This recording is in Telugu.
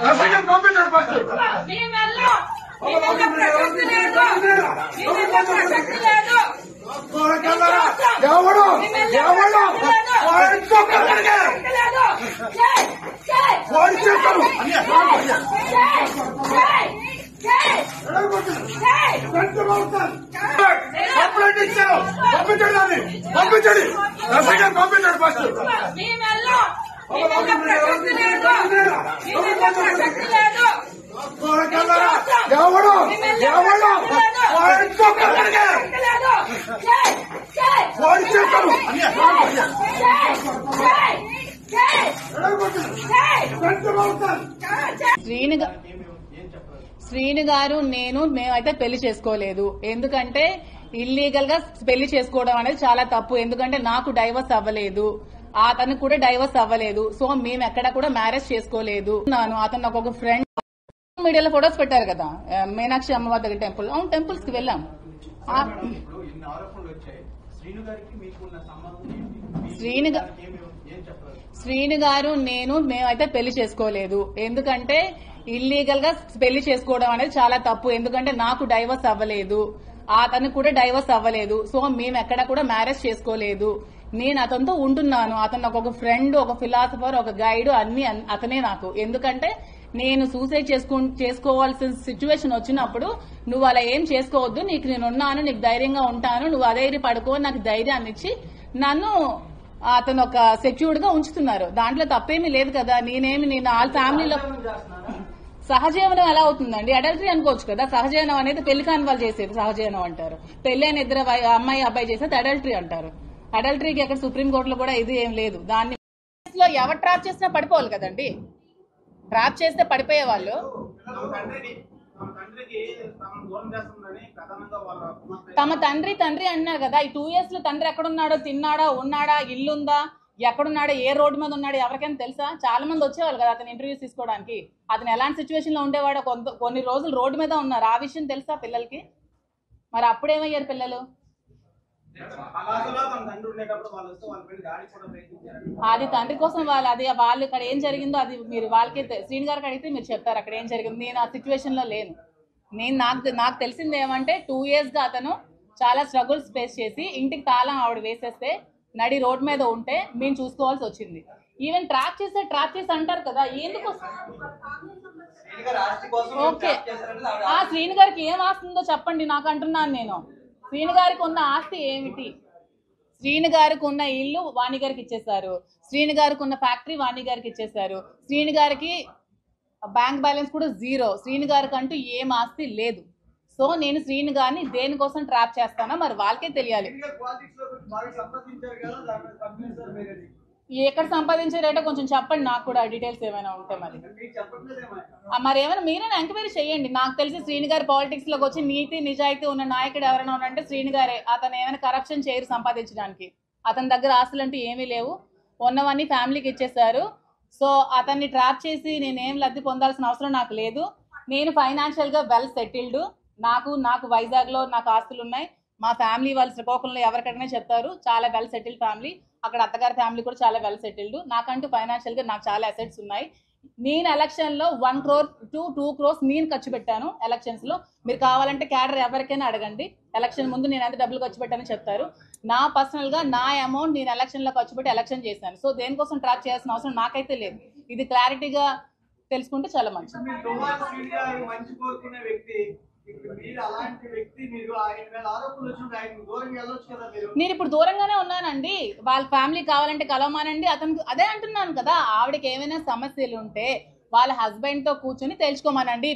పంపించండి పంపించండి ఫస్ట్ ఎవడు కంప్లైంట్ ఇచ్చారు పంపించండి పంపించండి పంపించండి ఫస్ట్ ఎవడు శ్రీను గారు మేమైతే పెళ్లి చేసుకోలేదు. ఎందుకంటే ఇల్లీగల్ గా పెళ్లి చేసుకోవడం అనేది చాలా తప్పు. ఎందుకంటే నాకు డైవర్స్ అవ్వలేదు, అతను కూడా డైవర్స్ అవ్వలేదు. సో మేము ఎక్కడ కూడా మ్యారేజ్ చేసుకోలేదు. అతను నాకు ఒక ఫ్రెండ్ మీడియాలో ఫొటోస్ పెట్టారు కదా, మీనాక్షి అమ్మవారి దగ్గర టెంపుల్. అవును, టెంపుల్స్ కి వెళ్ళాం. శ్రీను గారు మేమైతే పెళ్లి చేసుకోలేదు. ఎందుకంటే ఇల్లీగల్ గా పెళ్లి చేసుకోవడం అనేది చాలా తప్పు. ఎందుకంటే నాకు డైవర్స్ అవ్వలేదు, అతను కూడా డైవర్స్ అవ్వలేదు. సో మేము ఎక్కడ కూడా మ్యారేజ్ చేసుకోలేదు. నేను అతనితో ఉంటున్నాను. అతను నాకు ఒక ఫ్రెండ్, ఒక ఫిలాసఫర్, ఒక గైడ్, అన్ని అతనే నాకు. ఎందుకంటే నేను సూసైడ్ చేసుకోవాల్సిన సిచ్యువేషన్ వచ్చినప్పుడు నువ్వు అలా ఏం చేసుకోవద్దు, నీకు నేనున్నాను, నీకు ధైర్యంగా ఉంటాను, నువ్వు అదే పడుకో, నాకు ధైర్యాన్ని ఇచ్చి నన్ను అతను ఒక సెక్యూర్డ్ గా ఉంచుతున్నారు. దాంట్లో తప్పేమీ లేదు కదా. నేను వాళ్ళ ఫ్యామిలీలో సహజీవనం ఎలా అవుతుందండి? అడల్టరీ అనుకోవచ్చు కదా. సహజీవనం అనేది పెళ్లి కాని వాళ్ళు చేసేది సహజీవనం అంటారు. పెళ్లి అని ఇద్దరు అమ్మాయి అబ్బాయి చేసేది అడల్టరీ అంటారు. అడల్టరీకి అక్కడ సుప్రీంకోర్టులో కూడా ఇది ఏం లేదు. దాన్ని ఎవరు ట్రాప్ చేసినా పడిపోవాలి కదండి. ట్రాప్ చేస్తే పడిపోయే వాళ్ళు తమ తండ్రి అన్నారు కదా. ఈ 2 years లో తండ్రి ఎక్కడున్నాడో, తిన్నాడా, ఉన్నాడా, ఇల్లుందా, ఎక్కడున్నాడో, ఏ రోడ్డు మీద ఉన్నాడో ఎవరికైనా తెలుసా? చాలా మంది వచ్చేవాళ్ళు కదా అతను ఇంటర్వ్యూస్ తీసుకోవడానికి. అతను ఎలాంటి సిచ్యువేషన్ లో ఉండేవాడో, కొన్ని రోజులు రోడ్డు మీద ఉన్నారు. ఆ విషయం తెలుసా పిల్లలకి? మరి అప్పుడేమయ్యారు పిల్లలు? అది తండ్రి కోసం వాళ్ళు ఇక్కడ ఏం జరిగిందో అది మీరు వాళ్ళకి శ్రీను గారికి అడిగితే మీరు చెప్తారు అక్కడ ఏం జరిగింది. నేను ఆ సిచ్యువేషన్ లో లేను. నాకు తెలిసింది ఏమంటే 2 years గా అతను చాలా స్ట్రగుల్స్ ఫేస్ చేసి ఇంటికి తాళం ఆవిడ వేసేస్తే నడి రోడ్ మీద ఉంటే మేము చూసుకోవాల్సి వచ్చింది. ఈవెన్ ట్రాప్ చేసి అంటారు కదా, ఎందుకు? ఓకే, ఆ శ్రీను గారికి ఏం ఆస్తుందో చెప్పండి నాకు అంటున్నాను నేను. శ్రీను గారికి ఉన్న ఆస్తి ఏమిటి? శ్రీను గారికి ఉన్న ఇల్లు వాణి గారికి ఇచ్చేశారు. శ్రీను గారికి ఉన్న ఫ్యాక్టరీ వాణి గారికి ఇచ్చేశారు. శ్రీను గారికి బ్యాంక్ బ్యాలెన్స్ కూడా 0. శ్రీను గారికి అంటూ ఏం ఆస్తి లేదు. సో నేను శ్రీను గారిని దేనికోసం ట్రాప్ చేస్తానో మరి వాళ్ళకే తెలియాలి. ఎక్కడ సంపాదించారంటే కొంచెం చెప్పండి నాకు కూడా, డీటెయిల్స్ ఏమైనా ఉంటే. మరి ఏమైనా మీరైనా ఎంక్వైరీ చేయండి. నాకు తెలిసి శ్రీను గారి పాలిటిక్స్ లోకి వచ్చి నీతి నిజాయితీ ఉన్న నాయకుడు ఎవరైనా ఉన్నారంటే శ్రీను గారే. అతను ఏమైనా కరప్షన్ చేయరు సంపాదించడానికి. అతని దగ్గర ఆస్తులు అంటూ ఏమీ లేవు, ఉన్నవన్నీ ఫ్యామిలీకి ఇచ్చేసారు. సో అతన్ని ట్రాప్ చేసి నేనేం లబ్ధి పొందాల్సిన అవసరం నాకు లేదు. నేను ఫైనాన్షియల్ గా వెల్ సెటిల్డ్. నాకు వైజాగ్ లో నాకు ఆస్తులు ఉన్నాయి. మా ఫ్యామిలీ వాళ్ళు శ్రీకాకుళంలో ఎవరికైనా చెప్తారు చాలా వెల్ సెటిల్డ్ ఫ్యామిలీ. అక్కడ అత్తగారి ఫ్యామిలీ కూడా చాలా వెల్ సెటిల్డ్. నాకంటూ ఫైనాన్షియల్ గా నాకు చాలా అసెట్స్ ఉన్నాయి. నేను ఎలక్షన్ లో 1 crore to 2 crores నేను ఖర్చు పెట్టాను ఎలక్షన్స్ లో. మీరు కావాలంటే క్యాడర్ ఎవరికైనా అడగండి. ఎలక్షన్ ముందు నేను ఎంత డబ్బులు ఖర్చు పెట్టానని చెప్తారు. నా పర్సనల్ గా నా అమౌంట్ నేను ఎలక్షన్ లో ఖర్చు పెట్టి ఎలక్షన్ చేశాను. సో దేనికోసం ట్రాప్ చేయాల్సిన అవసరం నాకైతే లేదు. ఇది క్లారిటీగా తెలుసుకుంటే చాలా మంచిది. నేను ఇప్పుడు దూరంగానే ఉన్నానండి. వాళ్ళ ఫ్యామిలీ కావాలంటే కలవమానండి. అతను అదే అంటున్నాను కదా, ఆవిడకి ఏమైనా సమస్యలు ఉంటే వాళ్ళ హస్బెండ్ తో కూర్చొని తెలుసుకోమనండి.